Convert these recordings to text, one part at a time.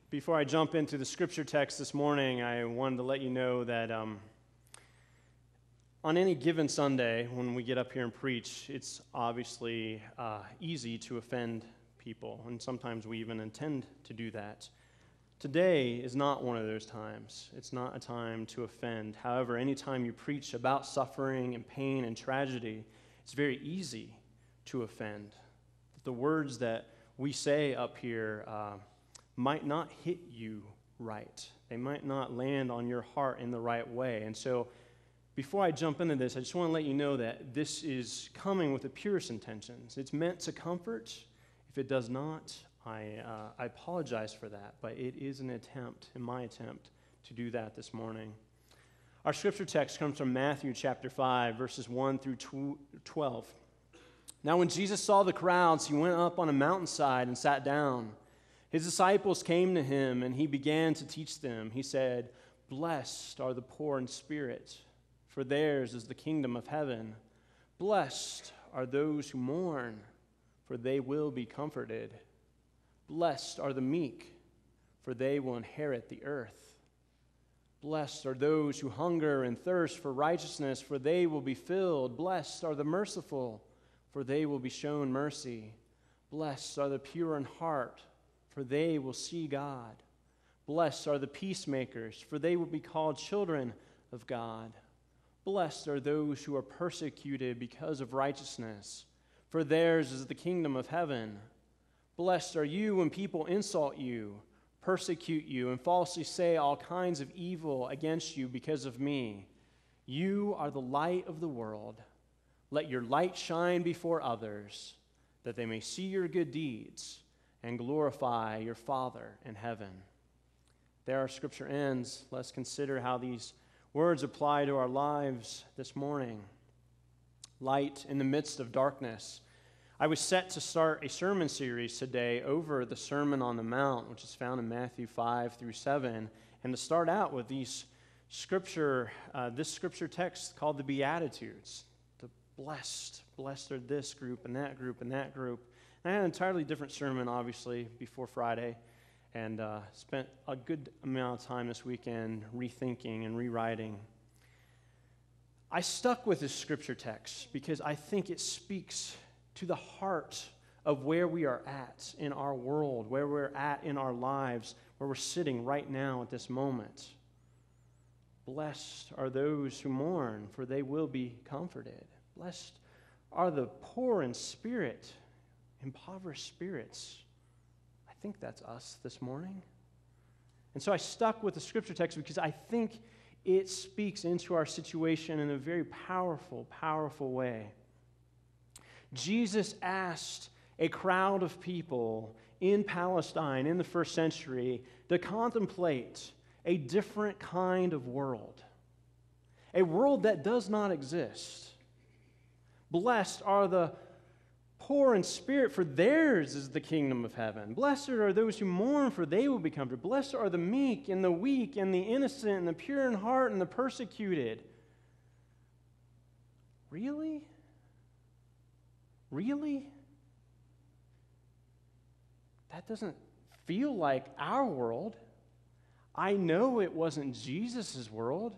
Before I jump into the scripture text this morning, I wanted to let you know that on any given Sunday when we get up here and preach, it's obviously easy to offend people, and sometimes we even intend to do that. Today is not one of those times. It's not a time to offend. However, anytime you preach about suffering and pain and tragedy, it's very easy to offend. The words that we say up here might not hit you right. They might not land on your heart in the right way. And so before I jump into this, I just want to let you know that this is coming with the purest intentions. It's meant to comfort. If it does not, I apologize for that, but it is an attempt, my attempt, to do that this morning. Our scripture text comes from Matthew chapter 5, verses 1 through 12. Now when Jesus saw the crowds, he went up on a mountainside and sat down. His disciples came to him, and he began to teach them. He said, "Blessed are the poor in spirit, for theirs is the kingdom of heaven. Blessed are those who mourn, for they will be comforted. Blessed are the meek, for they will inherit the earth. Blessed are those who hunger and thirst for righteousness, for they will be filled. Blessed are the merciful, for they will be shown mercy. Blessed are the pure in heart, for they will see God. Blessed are the peacemakers, for they will be called children of God. Blessed are those who are persecuted because of righteousness, for theirs is the kingdom of heaven. Blessed are you when people insult you, persecute you, and falsely say all kinds of evil against you because of me. You are the light of the world. Let your light shine before others, that they may see your good deeds and glorify your Father in heaven." There our scripture ends. Let's consider how these words apply to our lives this morning. Light in the midst of darkness. I was set to start a sermon series today over the Sermon on the Mount, which is found in Matthew 5 through 7, and to start out with this scripture text called the Beatitudes. The blessed are this group and that group and that group. And I had an entirely different sermon, obviously, before Friday, and spent a good amount of time this weekend rethinking and rewriting. I stuck with this scripture text because I think it speaks to the heart of where we are at in our world, where we're at in our lives, where we're sitting right now at this moment. Blessed are those who mourn, for they will be comforted. Blessed are the poor in spirit, impoverished spirits. I think that's us this morning. And so I stuck with the scripture text because I think it speaks into our situation in a very powerful, powerful way. Jesus asked a crowd of people in Palestine in the first century to contemplate a different kind of world, a world that does not exist. Blessed are the poor in spirit, for theirs is the kingdom of heaven. Blessed are those who mourn, for they will be comforted. Blessed are the meek and the weak and the innocent and the pure in heart and the persecuted. Really? Really? That doesn't feel like our world. I know it wasn't Jesus' world.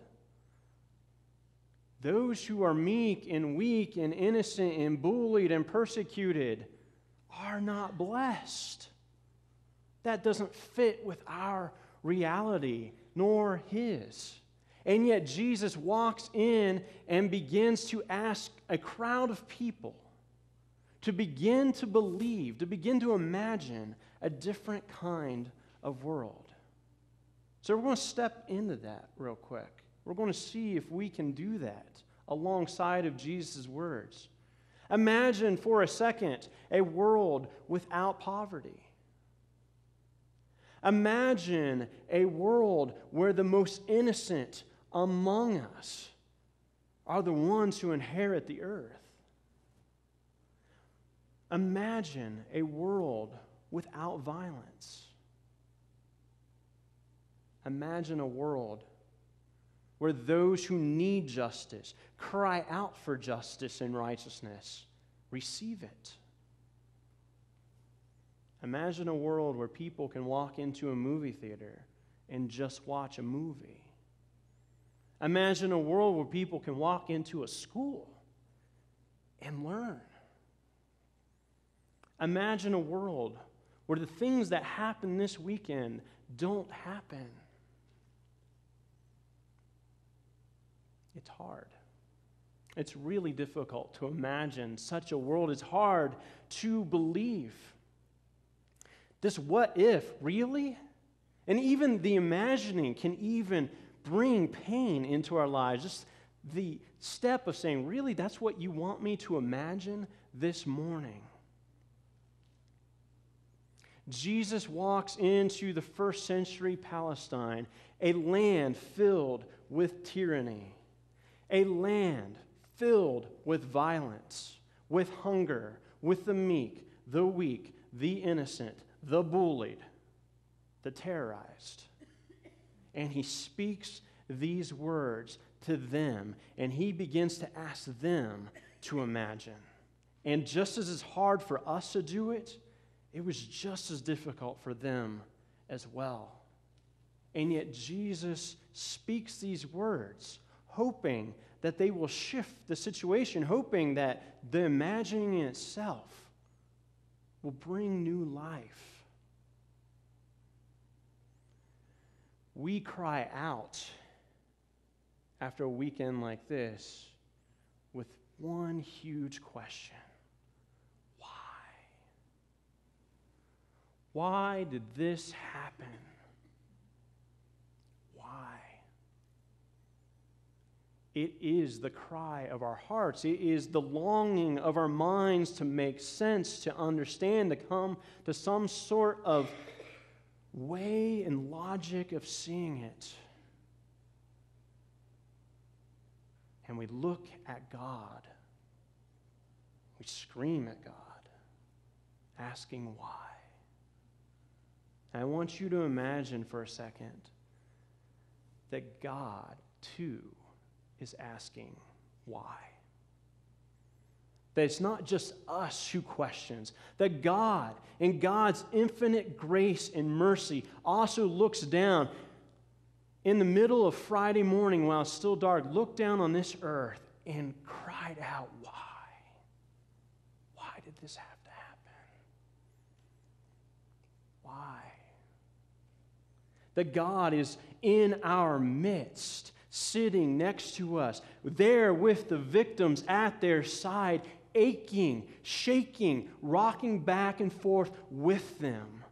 Those who are meek and weak and innocent and bullied and persecuted are not blessed. That doesn't fit with our reality, nor his. And yet Jesus walks in and begins to ask a crowd of people to begin to believe, to begin to imagine a different kind of world. So we're going to step into that real quick. We're going to see if we can do that alongside of Jesus' words. Imagine for a second a world without poverty. Imagine a world where the most innocent among us are the ones who inherit the earth. Imagine a world without violence. Imagine a world where those who need justice cry out for justice and righteousness, receive it. Imagine a world where people can walk into a movie theater and just watch a movie. Imagine a world where people can walk into a school and learn. Imagine a world where the things that happen this weekend don't happen. It's hard. It's really difficult to imagine such a world. It's hard to believe. This what if, really? And even the imagining can even bring pain into our lives. Just the step of saying, really, that's what you want me to imagine this morning? Jesus walks into the first century Palestine, a land filled with tyranny, a land filled with violence, with hunger, with the meek, the weak, the innocent, the bullied, the terrorized. And he speaks these words to them, and he begins to ask them to imagine. And just as it's hard for us to do it, it was just as difficult for them as well. And yet Jesus speaks these words, hoping that they will shift the situation, hoping that the imagining in itself will bring new life. We cry out after a weekend like this with one huge question. Why did this happen? Why? It is the cry of our hearts. It is the longing of our minds to make sense, to understand, to come to some sort of way and logic of seeing it. And we look at God. We scream at God, asking why. I want you to imagine for a second that God, too, is asking why. That it's not just us who questions. That God, in God's infinite grace and mercy, also looks down in the middle of Friday morning while it's still dark, looked down on this earth and cried out, why? Why did this have to happen? Why? That God is in our midst, sitting next to us, there with the victims at their side, aching, shaking, rocking back and forth with them,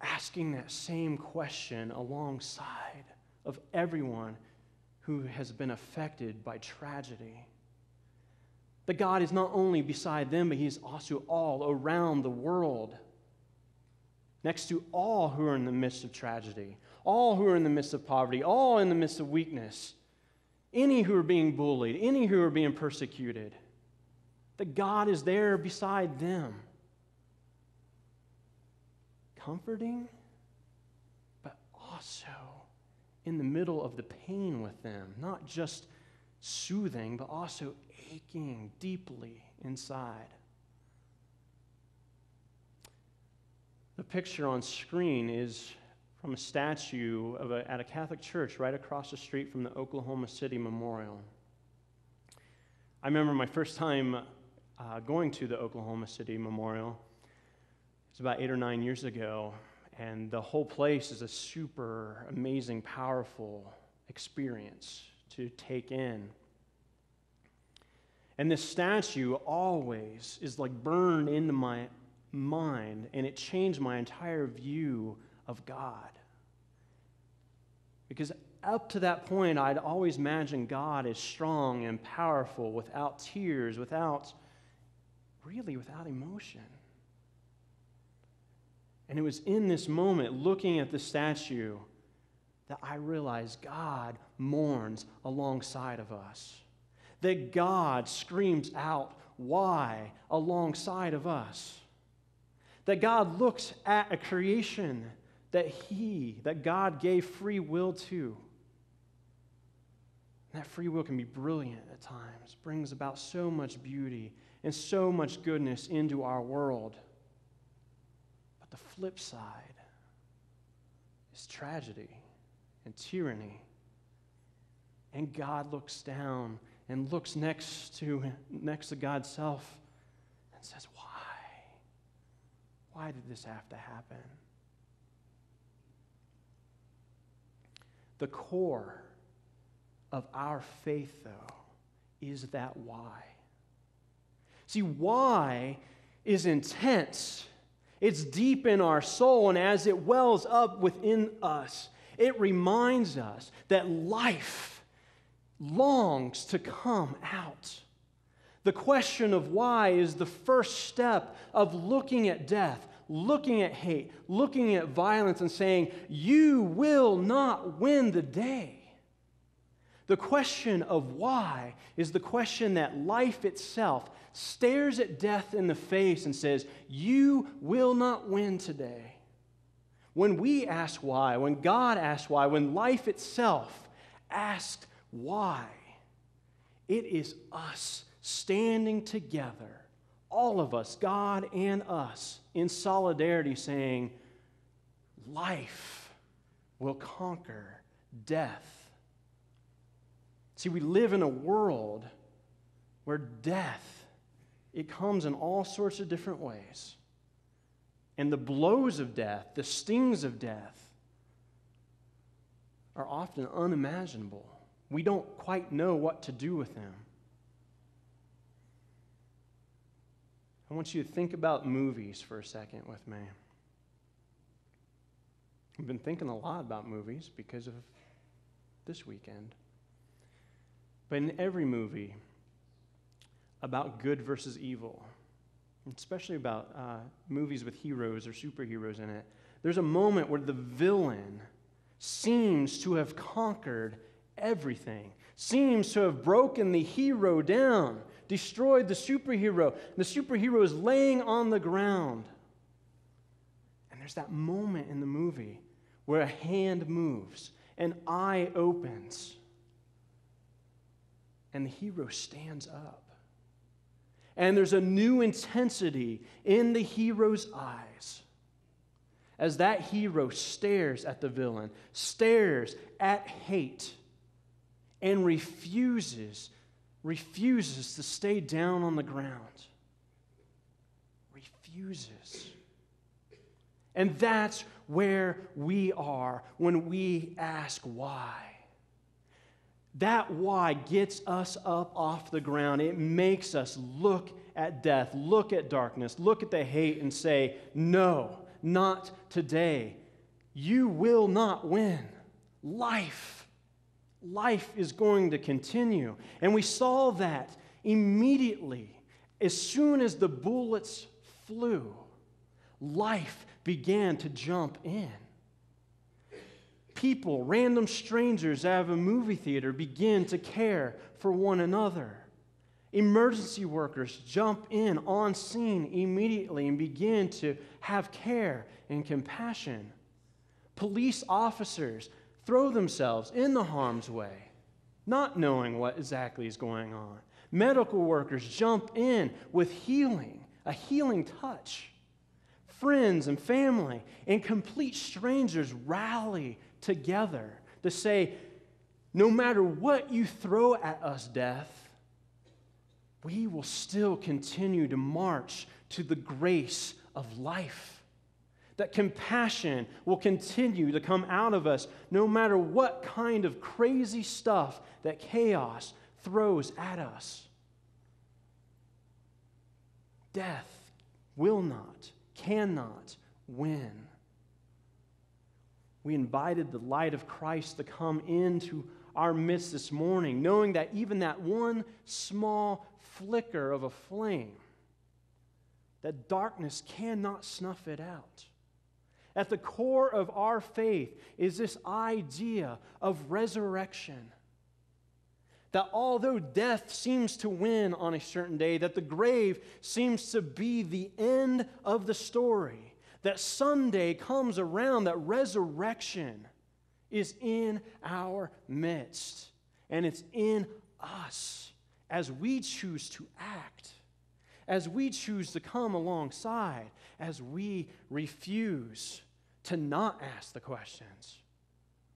asking that same question alongside of everyone who has been affected by tragedy. That God is not only beside them, but He is also all around the world, next to all who are in the midst of tragedy, all who are in the midst of poverty, all in the midst of weakness, any who are being bullied, any who are being persecuted. That God is there beside them, comforting, but also in the middle of the pain with them, not just soothing, but also aching deeply inside. The picture on screen is from a statue at a Catholic church right across the street from the Oklahoma City Memorial. I remember my first time going to the Oklahoma City Memorial. It's about 8 or 9 years ago, and the whole place is a super amazing, powerful experience to take in. And this statue always is like burned into my mind, and it changed my entire view of God. Because up to that point, I'd always imagined God as strong and powerful, without tears, without emotion. And it was in this moment, looking at the statue, that I realized God mourns alongside of us. That God screams out, why, alongside of us. That God looks at a creation that God gave free will to. And that free will can be brilliant at times, brings about so much beauty and so much goodness into our world. But the flip side is tragedy and tyranny. And God looks down and looks next to God's self and says, why? Why did this have to happen? The core of our faith, though, is that why. See, why is intense. It's deep in our soul, and as it wells up within us, it reminds us that life longs to come out. The question of why is the first step of looking at death, looking at hate, looking at violence, and saying, you will not win the day. The question of why is the question that life itself stares at death in the face and says, you will not win today. When we ask why, when God asks why, when life itself asks why, it is us standing together, all of us, God and us, in solidarity saying, life will conquer death. See, we live in a world where death, it comes in all sorts of different ways. And the blows of death, the stings of death, are often unimaginable. We don't quite know what to do with them. I want you to think about movies for a second with me. I've been thinking a lot about movies because of this weekend. But in every movie about good versus evil, especially about movies with heroes or superheroes in it, there's a moment where the villain seems to have conquered everything, seems to have broken the hero down, destroyed the superhero. The superhero is laying on the ground. And there's that moment in the movie where a hand moves, an eye opens, and the hero stands up. And there's a new intensity in the hero's eyes as that hero stares at the villain, stares at hate, and refuses to stay down on the ground. Refuses. And that's where we are when we ask why. That why gets us up off the ground. It makes us look at death, look at darkness, look at the hate and say, no, not today. You will not win. Life is going to continue. And we saw that immediately. As soon as the bullets flew, life began to jump in. People, random strangers out of a movie theater, begin to care for one another. Emergency workers jump in on scene immediately and begin to have care and compassion. Police officers throw themselves in the harm's way, not knowing what exactly is going on. Medical workers jump in with healing, a healing touch. Friends and family and complete strangers rally together to say, no matter what you throw at us, death, we will still continue to march to the grace of life. That compassion will continue to come out of us no matter what kind of crazy stuff that chaos throws at us. Death will not, cannot win. We invited the light of Christ to come into our midst this morning, knowing that even that one small flicker of a flame, that darkness cannot snuff it out. At the core of our faith is this idea of resurrection. That although death seems to win on a certain day, that the grave seems to be the end of the story, that Sunday comes around, that resurrection is in our midst, and it's in us as we choose to act, as we choose to come alongside, as we refuse to not ask the questions.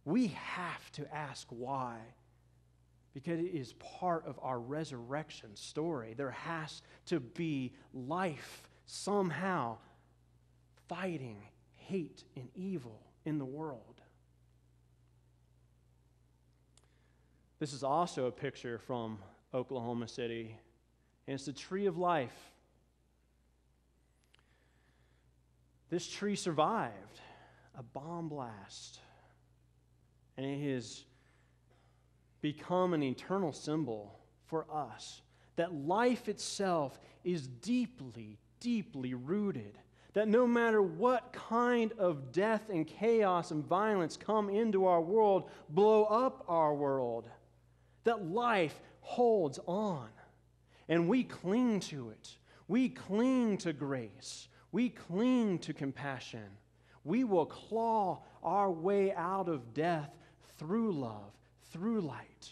We have to ask why, because it is part of our resurrection story. There has to be life somehow fighting hate and evil in the world. This is also a picture from Oklahoma City, and it's the tree of life. This tree survived a bomb blast, and it has become an eternal symbol for us that life itself is deeply, deeply rooted. That no matter what kind of death and chaos and violence come into our world, blow up our world, that life holds on. And we cling to it. We cling to grace. We cling to compassion. We will claw our way out of death through love, through light.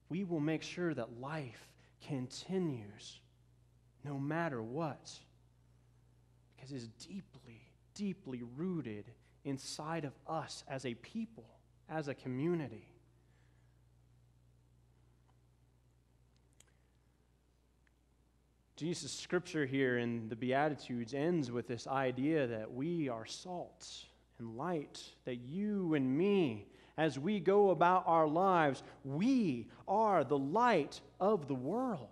We will make sure that life continues no matter what, because it is deeply, deeply rooted inside of us as a people, as a community. Jesus' scripture here in the Beatitudes ends with this idea that we are salt and light, that you and me, as we go about our lives, we are the light of the world.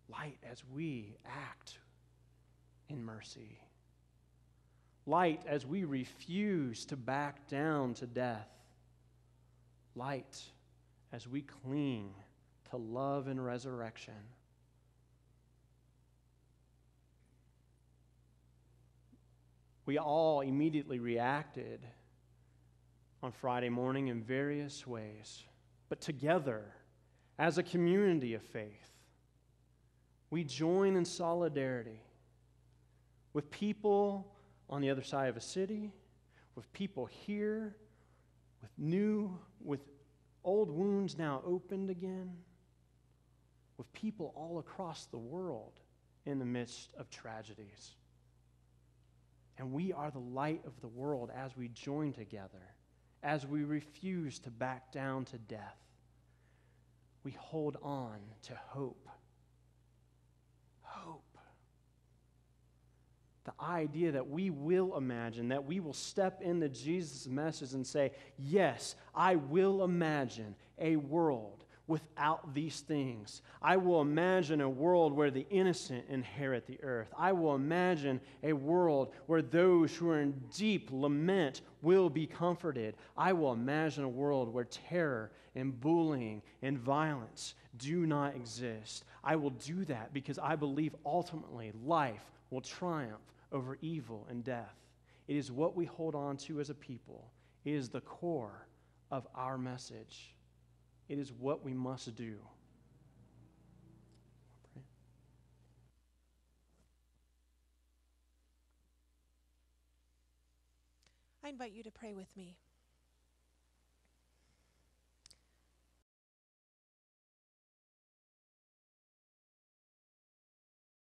Light as we act in mercy. Light as we refuse to back down to death. Light as we cling to love and resurrection. We all immediately reacted on Friday morning in various ways, but together, as a community of faith, we join in solidarity with people on the other side of a city, with people here, with old wounds now opened again, with people all across the world in the midst of tragedies. And we are the light of the world as we join together, as we refuse to back down to death. We hold on to hope. Hope. The idea that we will imagine, that we will step into Jesus' message and say, yes, I will imagine a world without these things. I will imagine a world where the innocent inherit the earth. I will imagine a world where those who are in deep lament will be comforted. I will imagine a world where terror and bullying and violence do not exist. I will do that because I believe ultimately life will triumph over evil and death. It is what we hold on to as a people. It is the core of our message. It is what we must do. I invite you to pray with me.